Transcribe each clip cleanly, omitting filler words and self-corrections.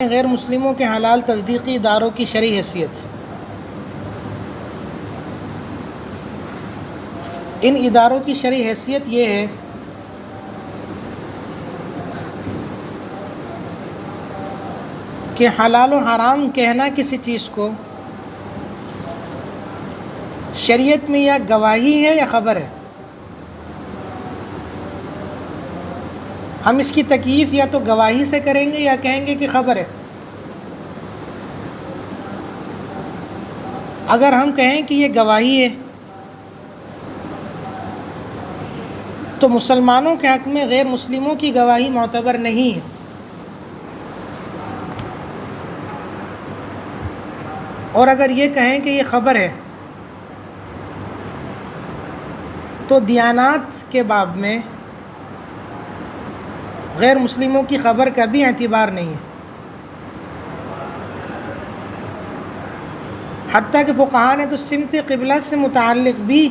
غیر مسلموں کے حلال تصدیقی اداروں کی شرعی حیثیت۔ ان اداروں کی شرعی حیثیت یہ ہے کہ حلال و حرام کہنا کسی چیز کو شریعت میں یا گواہی ہے یا خبر ہے۔ ہم اس کی تکییف یا تو گواہی سے کریں گے یا کہیں گے کہ خبر ہے۔ اگر ہم کہیں کہ یہ گواہی ہے تو مسلمانوں کے حق میں غیر مسلموں کی گواہی معتبر نہیں ہے، اور اگر یہ کہیں کہ یہ خبر ہے تو دیانات کے باب میں غیر مسلموں کی خبر کا بھی اعتبار نہیں ہے۔ حتیٰ کہ فقہاء نے تو سمت قبلہ سے متعلق بھی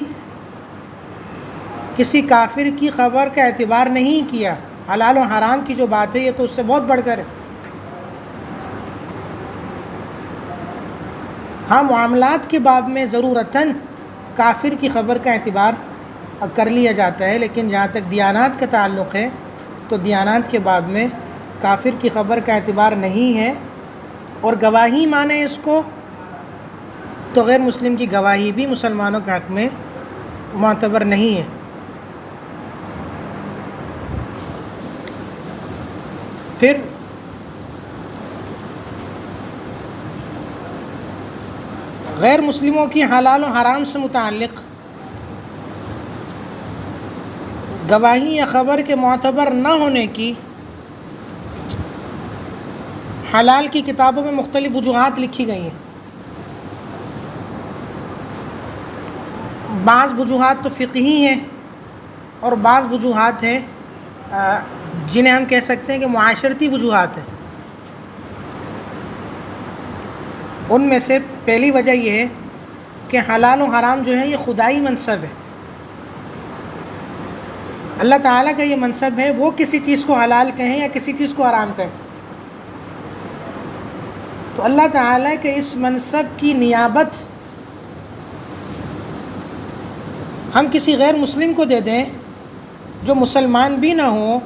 کسی کافر کی خبر کا اعتبار نہیں کیا۔ حلال و حرام کی جو بات ہے یہ تو اس سے بہت بڑھ کر ہے۔ ہاں، معاملات کے باب میں ضرورتاً کافر کی خبر کا اعتبار کر لیا جاتا ہے، لیکن جہاں تک دیانات کا تعلق ہے تو دیانات کے باب میں کافر کی خبر کا اعتبار نہیں ہے، اور گواہی مانے اس کو تو غیر مسلم کی گواہی بھی مسلمانوں کے حق میں معتبر نہیں ہے۔ پھر غیر مسلموں کی حلال و حرام سے متعلق گواہی یا خبر کے معتبر نہ ہونے کی حلال کی کتابوں میں مختلف وجوہات لکھی گئی ہیں۔ بعض وجوہات تو فقہی ہیں اور بعض وجوہات ہیں جنہیں ہم کہہ سکتے ہیں کہ معاشرتی وجوہات ہیں۔ ان میں سے پہلی وجہ یہ ہے کہ حلال و حرام جو ہے یہ خدائی منصب ہے۔ اللہ تعالیٰ کا یہ منصب ہے، وہ کسی چیز کو حلال کہیں یا کسی چیز کو حرام کہیں تو اللہ تعالیٰ کے اس منصب کی نیابت ہم کسی غیر مسلم کو دے دیں جو مسلمان بھی نہ ہو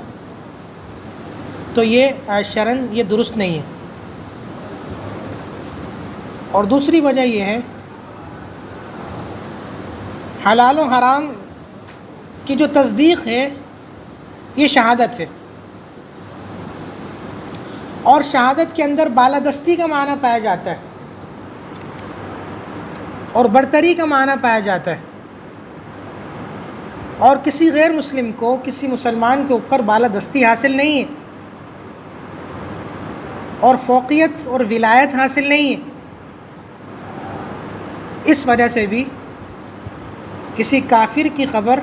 تو یہ شرعاً یہ درست نہیں ہے۔ اور دوسری وجہ یہ ہے حلال و حرام کی جو تصدیق ہے یہ شہادت ہے، اور شہادت کے اندر بالادستی کا معنی پایا جاتا ہے اور برتری کا معنی پایا جاتا ہے، اور کسی غیر مسلم کو کسی مسلمان کے اوپر بالادستی حاصل نہیں ہے اور فوقیت اور ولایت حاصل نہیں ہے۔ اس وجہ سے بھی کسی کافر کی خبر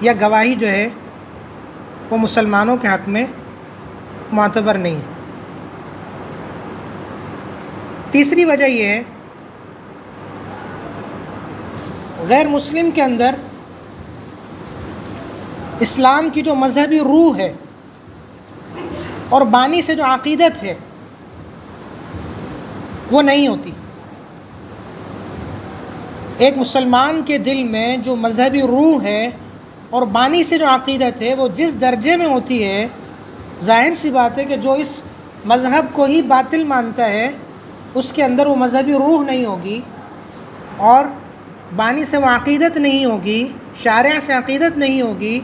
یا گواہی جو ہے وہ مسلمانوں کے حق میں معتبر نہیں ہے۔ تیسری وجہ یہ ہے غیر مسلم کے اندر اسلام کی جو مذہبی روح ہے اور بانی سے جو عقیدت ہے وہ نہیں ہوتی۔ ایک مسلمان کے دل میں جو مذہبی روح ہے اور بانی سے جو عقیدت ہے وہ جس درجے میں ہوتی ہے، ظاہر سی بات ہے کہ جو اس مذہب کو ہی باطل مانتا ہے اس کے اندر وہ مذہبی روح نہیں ہوگی اور بانی سے وہ عقیدت نہیں ہوگی، شارع سے عقیدت نہیں ہوگی،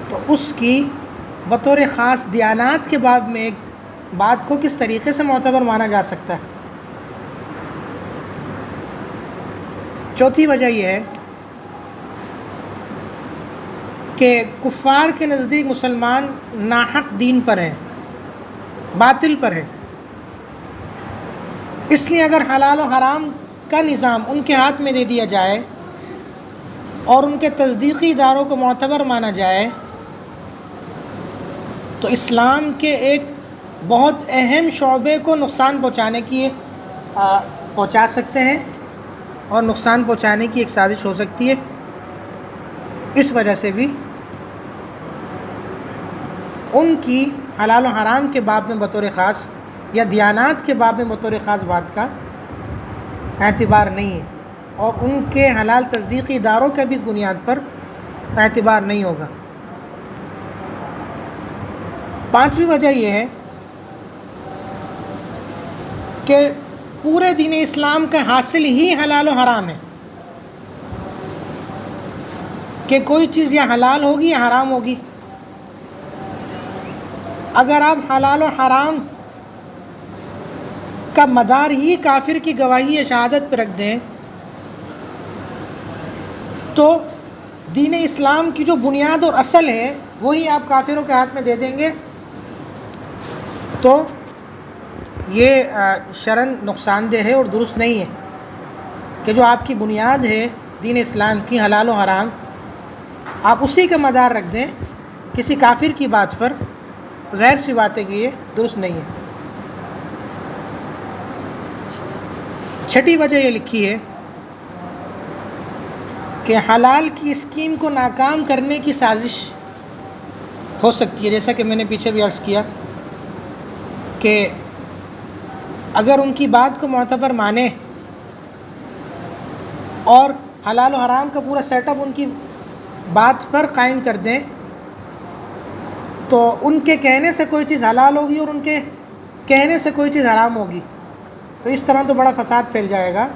تو اس کی بطور خاص دیانات کے باب میں ایک بات کو کس طریقے سے معتبر مانا جا سکتا ہے۔ چوتھی وجہ یہ ہے کہ کفار کے نزدیک مسلمان ناحق دین پر ہیں، باطل پر ہیں، اس لیے اگر حلال و حرام کا نظام ان کے ہاتھ میں دے دیا جائے اور ان کے تصدیقی اداروں کو معتبر مانا جائے تو اسلام کے ایک بہت اہم شعبے کو نقصان پہنچا سکتے ہیں اور نقصان پہنچانے کی ایک سازش ہو سکتی ہے۔ اس وجہ سے بھی ان کی حلال و حرام کے باب میں بطور خاص یا دیانات کے باب میں بطور خاص بات کا اعتبار نہیں ہے، اور ان کے حلال تصدیقی اداروں کا بھی اس بنیاد پر اعتبار نہیں ہوگا۔ پانچویں وجہ یہ ہے کہ پورے دین اسلام کا حاصل ہی حلال و حرام ہے، کہ کوئی چیز یا حلال ہوگی یا حرام ہوگی۔ اگر آپ حلال و حرام کا مدار ہی کافر کی گواہی یا شہادت پہ رکھ دیں تو دین اسلام کی جو بنیاد اور اصل ہے وہی آپ کافروں کے ہاتھ میں دے دیں گے، تو یہ شرعاً نقصان دہ ہے اور درست نہیں ہے کہ جو آپ کی بنیاد ہے دین اسلام کی حلال و حرام، آپ اسی کا مدار رکھ دیں کسی کافر کی بات پر، ظاہر سی بات ہے کہ یہ درست نہیں ہے۔ چھٹی وجہ یہ لکھی ہے کہ حلال کی اسکیم کو ناکام کرنے کی سازش ہو سکتی ہے، جیسا کہ میں نے پیچھے بھی عرض کیا کہ اگر ان کی بات کو معتبر مانے اور حلال و حرام کا پورا سیٹ اپ ان کی بات پر قائم کر دیں تو ان کے کہنے سے کوئی چیز حلال ہوگی اور ان کے کہنے سے کوئی چیز حرام ہوگی، تو اس طرح تو بڑا فساد پھیل جائے گا۔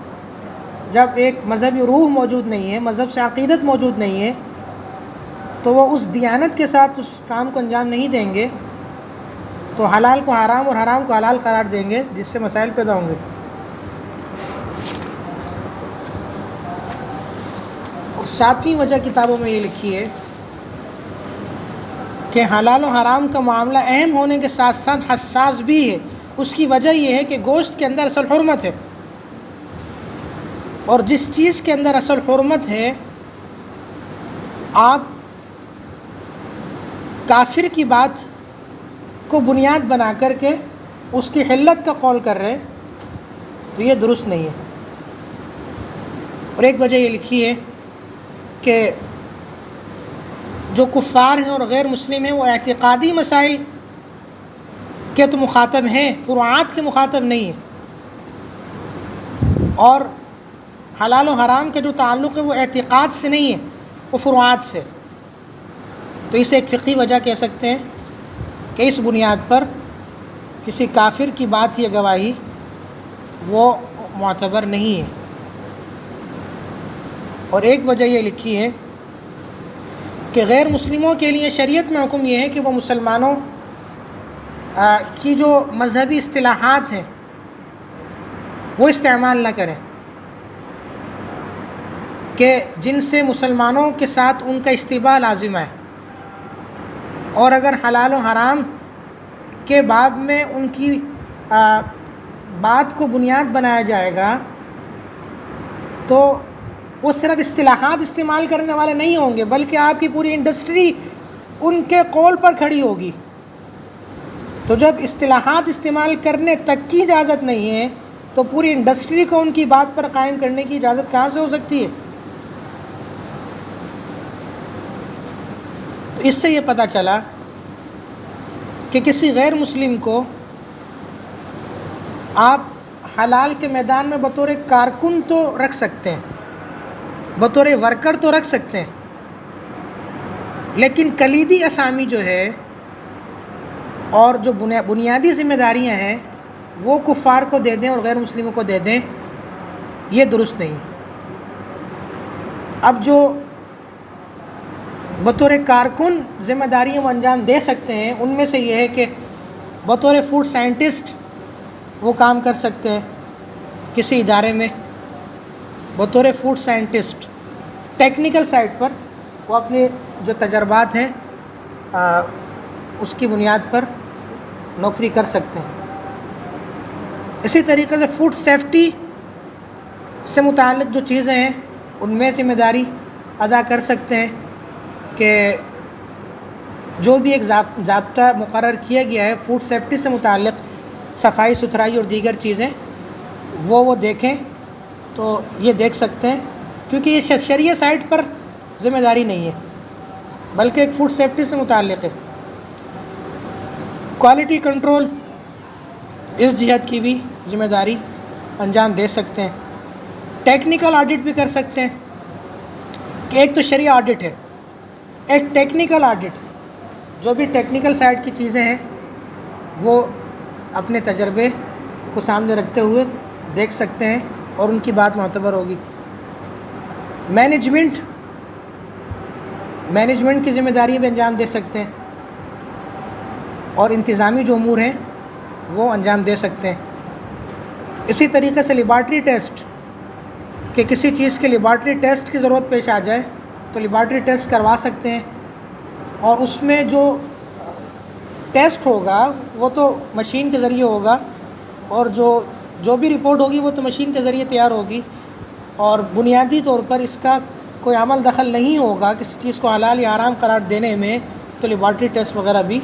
جب ایک مذہبی روح موجود نہیں ہے، مذہب سے عقیدت موجود نہیں ہے، تو وہ اس دیانت کے ساتھ اس کام کو انجام نہیں دیں گے، تو حلال کو حرام اور حرام کو حلال قرار دیں گے، جس سے مسائل پیدا ہوں گے۔ اور ساتویں وجہ کتابوں میں یہ لکھی ہے کہ حلال و حرام کا معاملہ اہم ہونے کے ساتھ ساتھ حساس بھی ہے۔ اس کی وجہ یہ ہے کہ گوشت کے اندر اصل حرمت ہے، اور جس چیز کے اندر اصل حرمت ہے آپ کافر کی بات کو بنیاد بنا کر کے اس کی حلت کا قول کر رہے تو یہ درست نہیں ہے۔ اور ایک وجہ یہ لکھی ہے کہ جو کفار ہیں اور غیر مسلم ہیں وہ اعتقادی مسائل کے تو مخاطب ہیں، فروعات کے مخاطب نہیں ہیں، اور حلال و حرام کا جو تعلق ہے وہ اعتقاد سے نہیں ہے، وہ فروعات سے۔ تو اسے ایک فقہی وجہ کہہ سکتے ہیں کہ اس بنیاد پر کسی کافر کی بات یا گواہی وہ معتبر نہیں ہے۔ اور ایک وجہ یہ لکھی ہے کہ غیر مسلموں کے لیے شریعت میں حکم یہ ہے کہ وہ مسلمانوں کی جو مذہبی اصطلاحات ہیں وہ استعمال نہ کریں، کہ جن سے مسلمانوں کے ساتھ ان کا اشتباہ لازم ہے، اور اگر حلال و حرام کے باب میں ان کی بات کو بنیاد بنایا جائے گا تو وہ صرف اصطلاحات استعمال کرنے والے نہیں ہوں گے، بلکہ آپ کی پوری انڈسٹری ان کے قول پر کھڑی ہوگی۔ تو جب اصطلاحات استعمال کرنے تک کی اجازت نہیں ہے تو پوری انڈسٹری کو ان کی بات پر قائم کرنے کی اجازت کہاں سے ہو سکتی ہے؟ تو اس سے یہ پتہ چلا کہ کسی غیر مسلم کو آپ حلال کے میدان میں بطور کارکن تو رکھ سکتے ہیں، بطور ورکر تو رکھ سکتے ہیں، لیکن کلیدی اسامی جو ہے اور جو بنیادی ذمہ داریاں ہیں وہ کفار کو دے دیں اور غیر مسلموں کو دے دیں، یہ درست نہیں۔ اب جو بطور کارکن ذمہ داریوں کو انجام دے سکتے ہیں ان میں سے یہ ہے کہ بطور فوڈ سائنٹسٹ وہ کام کر سکتے ہیں کسی ادارے میں، بطور فوڈ سائنٹسٹ ٹیکنیکل سائٹ پر وہ اپنے جو تجربات ہیں اس کی بنیاد پر نوکری کر سکتے ہیں۔ اسی طریقے سے فوڈ سیفٹی سے متعلق جو چیزیں ہیں ان میں ذمہ داری ادا کر سکتے ہیں کہ جو بھی ایک ضابطہ مقرر کیا گیا ہے فوڈ سیفٹی سے متعلق، صفائی ستھرائی اور دیگر چیزیں وہ دیکھیں تو یہ دیکھ سکتے ہیں، کیونکہ یہ شرعیہ سائٹ پر ذمہ داری نہیں ہے بلکہ ایک فوڈ سیفٹی سے متعلق ہے۔ کوالٹی کنٹرول اس جہت کی بھی ذمہ داری انجام دے سکتے ہیں. ٹیکنیکل آڈٹ بھی کر سکتے ہیں کہ ایک تو شرعی آڈٹ ہے، ایک ٹیکنیکل آڈٹ، جو بھی ٹیکنیکل سائڈ کی چیزیں ہیں وہ اپنے تجربے کو سامنے رکھتے ہوئے دیکھ سکتے ہیں اور ان کی بات معتبر ہوگی. مینجمنٹ کی ذمہ داری بھی انجام دے سکتے ہیں اور انتظامی جو امور ہیں وہ انجام دے سکتے ہیں. اسی طریقے سے لیبارٹری ٹیسٹ، کہ کسی چیز کے لیبارٹری ٹیسٹ کی ضرورت پیش آ جائے تو لیبارٹری ٹیسٹ کروا سکتے ہیں، اور اس میں جو ٹیسٹ ہوگا وہ تو مشین کے ذریعے ہوگا، اور جو بھی رپورٹ ہوگی وہ تو مشین کے ذریعے تیار ہوگی، اور بنیادی طور پر اس کا کوئی عمل دخل نہیں ہوگا کسی چیز کو حلال یا حرام قرار دینے میں. تو لیبارٹری ٹیسٹ وغیرہ بھی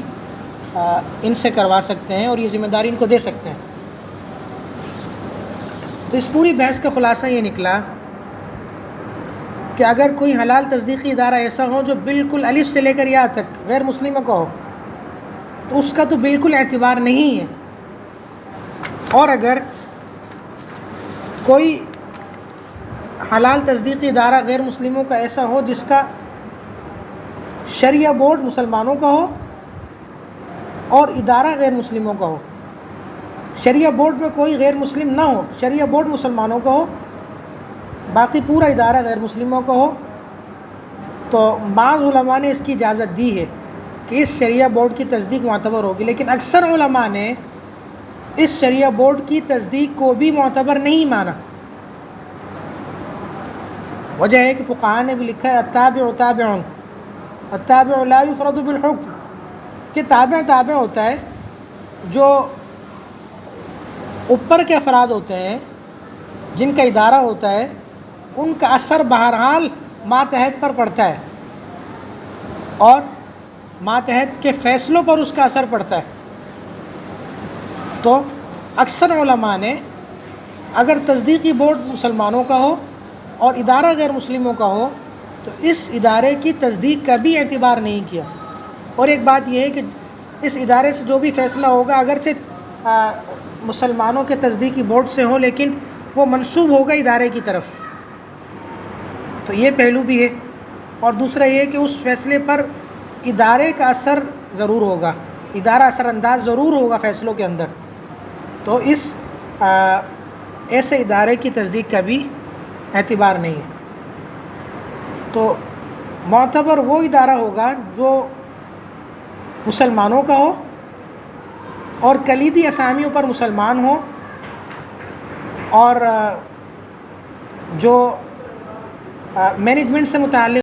ان سے کروا سکتے ہیں اور یہ ذمہ داری ان کو دے سکتے ہیں. تو اس پوری بحث کا خلاصہ یہ نکلا کہ اگر کوئی حلال تصدیقی ادارہ ایسا ہو جو بالکل الف سے لے کر یا تک غیر مسلموں کا ہو تو اس کا تو بالکل اعتبار نہیں ہے. اور اگر کوئی حلال تصدیقی ادارہ غیر مسلموں کا ایسا ہو جس کا شریعہ بورڈ مسلمانوں کا ہو اور ادارہ غیر مسلموں کا ہو، شریعہ بورڈ میں کوئی غیر مسلم نہ ہو، شریعہ بورڈ مسلمانوں کا ہو، باقی پورا ادارہ غیر مسلموں کا ہو، تو بعض علماء نے اس کی اجازت دی ہے کہ اس شریعہ بورڈ کی تصدیق معتبر ہوگی. لیکن اکثر علماء نے اس شریعہ بورڈ کی تصدیق کو بھی معتبر نہیں مانا. وجہ ہے کہ فقہاء نے بھی لکھا ہے التابع تابع، التابع لا یفرد بالحکم، کہ تابع ہوتا ہے جو اوپر کے افراد ہوتے ہیں جن کا ادارہ ہوتا ہے، ان کا اثر بہرحال ماتحت پر پڑتا ہے اور ماتحت کے فیصلوں پر اس کا اثر پڑتا ہے. تو اکثر علماء نے اگر تصدیقی بورڈ مسلمانوں کا ہو اور ادارہ غیر مسلموں کا ہو تو اس ادارے کی تصدیق کا بھی اعتبار نہیں کیا. اور ایک بات یہ ہے کہ اس ادارے سے جو بھی فیصلہ ہوگا اگرچہ مسلمانوں کے تصدیقی بورڈ سے ہو لیکن وہ منسوب ہوگا ادارے کی طرف. تو یہ پہلو بھی ہے. اور دوسرا یہ کہ اس فیصلے پر ادارے کا اثر ضرور ہوگا، ادارہ اثر انداز ضرور ہوگا فیصلوں کے اندر. تو اس ایسے ادارے کی تصدیق کا بھی اعتبار نہیں ہے. تو معتبر وہ ادارہ ہوگا جو مسلمانوں کا ہو اور کلیدی اسامیوں پر مسلمان ہوں، اور جو مینجمنٹ سے متعلق